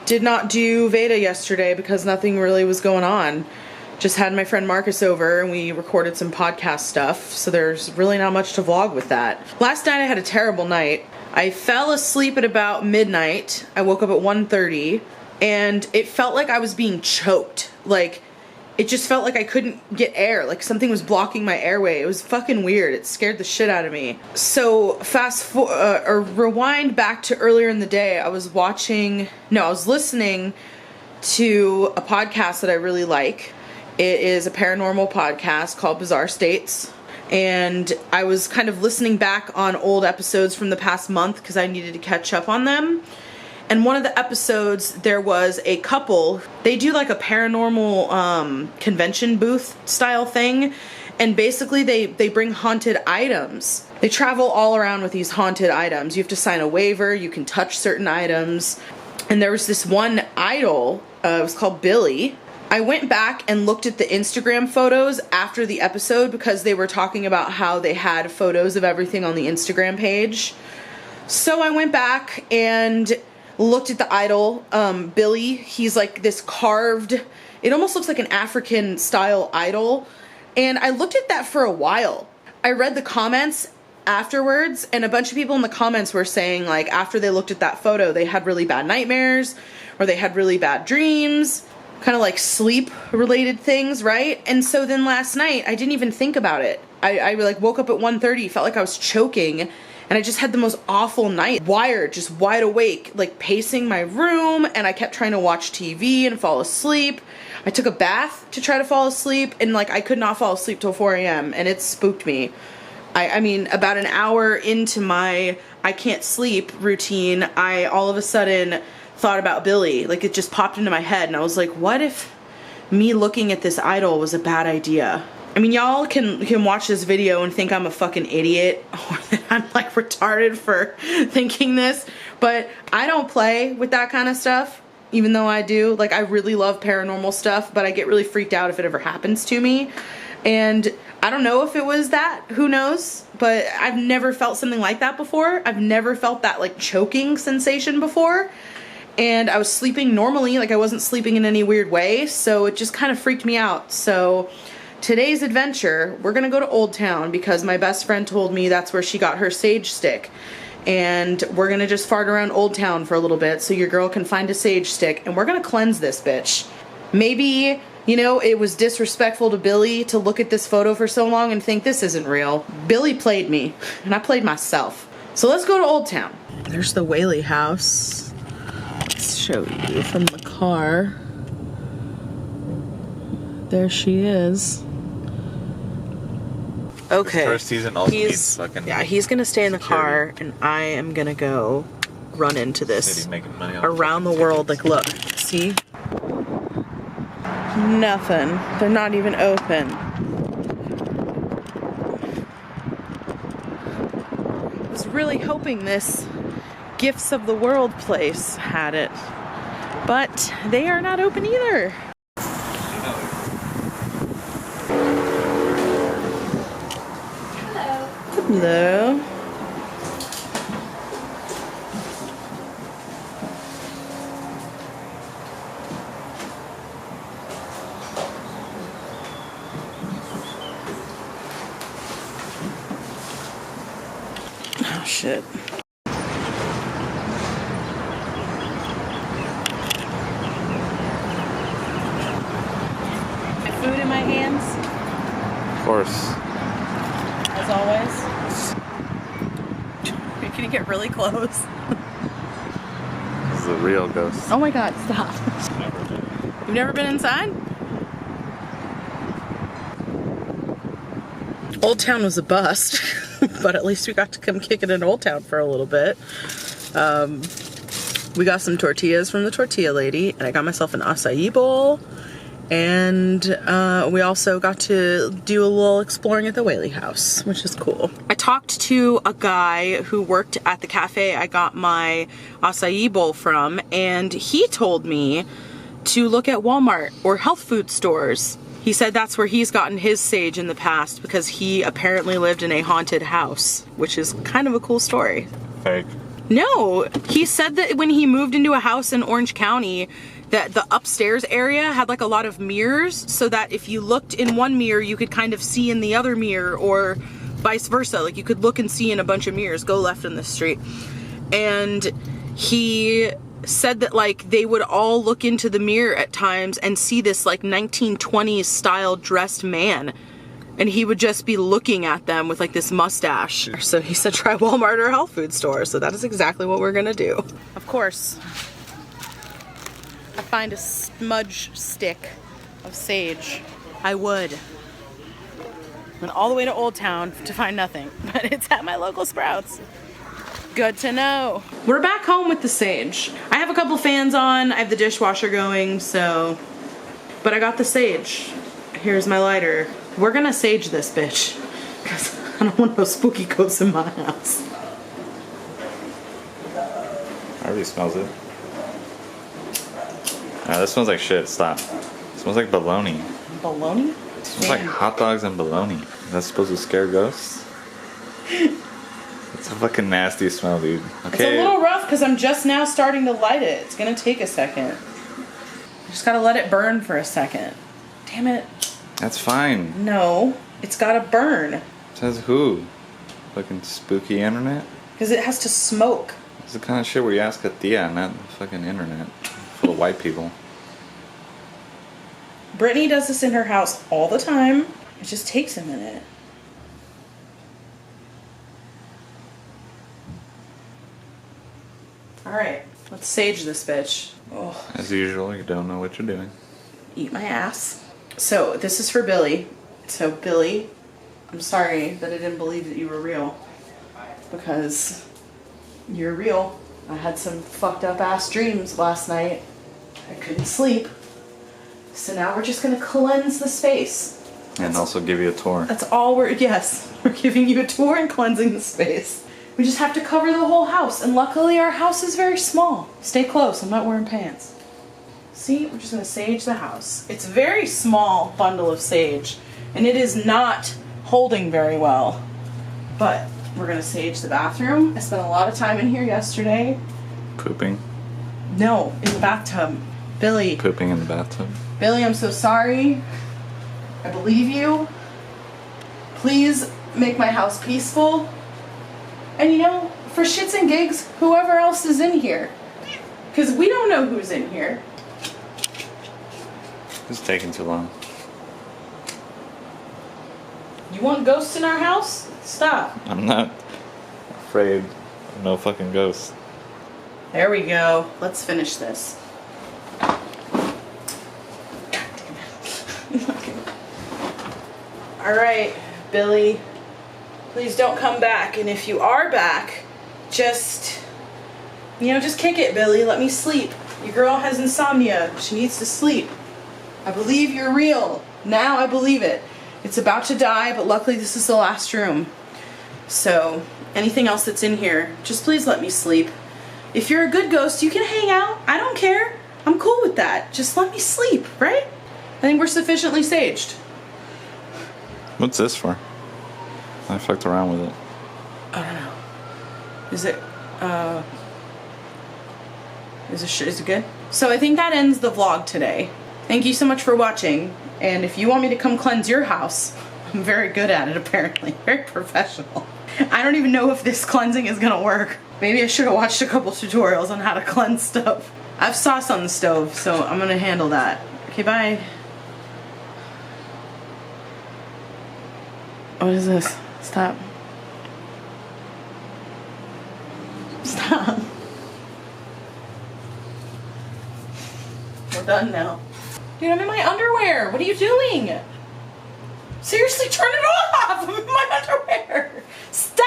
Did not do Veda yesterday because nothing really was going on. Just had my friend Marcus over and we recorded some podcast stuff, so there's really not much to vlog with that. Last night I had a terrible night. I fell asleep at about midnight. I woke up at 1:30 and it felt like I was being choked. Like, it just felt like I couldn't get air, like something was blocking my airway. It was fucking weird. It scared the shit out of me. So rewind back to earlier in the day. I was listening to a podcast that I really like. It is a paranormal podcast called Bizarre States. And I was kind of listening back on old episodes from the past month because I needed to catch up on them. And one of the episodes, there was a couple. They do like a paranormal convention booth style thing. And basically they bring haunted items. They travel all around with these haunted items. You have to sign a waiver. You can touch certain items. And there was this one idol. It was called Billy. I went back and looked at the Instagram photos after the episode because they were talking about how they had photos of everything on the Instagram page. So I went back and looked at the idol, Billy. He's like this carved, it almost looks like an African style idol. And I looked at that for a while. I read the comments afterwards and a bunch of people in the comments were saying like after they looked at that photo, they had really bad nightmares or they had really bad dreams, kind of like sleep related things, right? And so then last night, I didn't even think about it. I like woke up at 1:30, felt like I was choking. And I just had the most awful night. Wired, just wide awake, like pacing my room, and I kept trying to watch TV and fall asleep. I took a bath to try to fall asleep, and like I could not fall asleep till 4 a.m. and it spooked me. I mean, about an hour into my I can't sleep routine, I all of a sudden thought about Billy. Like it just popped into my head, and I was like, what if me looking at this idol was a bad idea? I mean, y'all can watch this video and think I'm a fucking idiot or that I'm like retarded for thinking this, but I don't play with that kind of stuff, even though I do. Like, I really love paranormal stuff, but I get really freaked out if it ever happens to me. And I don't know if it was that, who knows, but I've never felt something like that before. I've never felt that like choking sensation before. And I was sleeping normally, like I wasn't sleeping in any weird way, so it just kind of freaked me out. So today's adventure, we're gonna go to Old Town because my best friend told me that's where she got her sage stick. And we're gonna just fart around Old Town for a little bit so your girl can find a sage stick and we're gonna cleanse this bitch. Maybe, you know, it was disrespectful to Billy to look at this photo for so long and think this isn't real. Billy played me and I played myself. So let's go to Old Town. There's the Whaley house. Let's show you from the car. There she is. Okay. First season also needs fucking. Yeah, he's gonna stay in the car, and I am gonna go run into this around the world. Like, look, see? Nothing. They're not even open. I was really hoping this Gifts of the World place had it, but they are not open either. Hello. Oh shit. My food in my hands. Of course. As always. Can you get really close? This is a real ghost. Oh my god, stop. You've never been inside? Old Town was a bust, but at least we got to come kick it in Old Town for a little bit. We got some tortillas from the tortilla lady, and I got myself an acai bowl. And we also got to do a little exploring at the Whaley house, which is cool. I talked to a guy who worked at the cafe I got my acai bowl from, and he told me to look at Walmart or health food stores. He said that's where he's gotten his sage in the past because he apparently lived in a haunted house, which is kind of a cool story. Fake. No, he said that when he moved into a house in Orange County, that the upstairs area had like a lot of mirrors, so that if you looked in one mirror, you could kind of see in the other mirror, or vice versa. Like you could look and see in a bunch of mirrors, go left in the street. And he said that like they would all look into the mirror at times and see this like 1920s style dressed man. And he would just be looking at them with like this mustache. So he said try Walmart or health food store. So that is exactly what we're gonna do. Of course, I find a smudge stick of sage. I would. Went all the way to Old Town to find nothing, but it's at my local Sprouts. Good to know. We're back home with the sage. I have a couple fans on, I have the dishwasher going, so, but I got the sage. Here's my lighter. We're gonna sage this bitch, because I don't want no spooky ghosts in my house. Already smells it. This smells like shit. Stop. It smells like bologna. Bologna? It smells like hot dogs and bologna. That's supposed to scare ghosts? It's a fucking nasty smell, dude. Okay. It's a little rough because I'm just now starting to light it. It's gonna take a second. Just gotta let it burn for a second. Damn it. That's fine. No, it's gotta burn. Says who? Fucking spooky internet? Because it has to smoke. It's the kind of shit where you ask a tia, not the fucking internet. Full of white people. Brittany does this in her house all the time. It just takes a minute. Alright, let's sage this bitch. Oh. As usual, you don't know what you're doing. Eat my ass. So, this is for Billy. So, Billy, I'm sorry that I didn't believe that you were real. Because you're real. I had some fucked up ass dreams last night. I couldn't sleep. So now we're just gonna cleanse the space. And also give you a tour. That's all we're giving you a tour and cleansing the space. We just have to cover the whole house, and luckily our house is very small. Stay close, I'm not wearing pants. See, we're just gonna sage the house. It's a very small bundle of sage, and it is not holding very well. But we're gonna sage the bathroom. I spent a lot of time in here yesterday. Pooping. No, in the bathtub. Billy. Pooping in the bathtub. Billy, I'm so sorry. I believe you. Please make my house peaceful. And you know, for shits and gigs, whoever else is in here. Because we don't know who's in here. It's taking too long. You want ghosts in our house? Stop. I'm not afraid of no fucking ghosts. There we go. Let's finish this. God damn it. Alright, Billy. Please don't come back. And if you are back, just kick it, Billy. Let me sleep. Your girl has insomnia. She needs to sleep. I believe you're real. Now I believe it. It's about to die, but luckily this is the last room. So, anything else that's in here, just please let me sleep. If you're a good ghost, you can hang out. I don't care. I'm cool with that. Just let me sleep, right? I think we're sufficiently saged. What's this for? I fucked around with it. I don't know. Is it good? So I think that ends the vlog today. Thank you so much for watching. And if you want me to come cleanse your house, I'm very good at it apparently. Very professional. I don't even know if this cleansing is gonna work. Maybe I should have watched a couple tutorials on how to cleanse stuff. I have sauce on the stove, so I'm gonna handle that. Okay, bye. What is this? Stop. Stop. We're done now. Dude, I'm in my underwear. What are you doing? Seriously, turn it off! I'm in my underwear. Stop!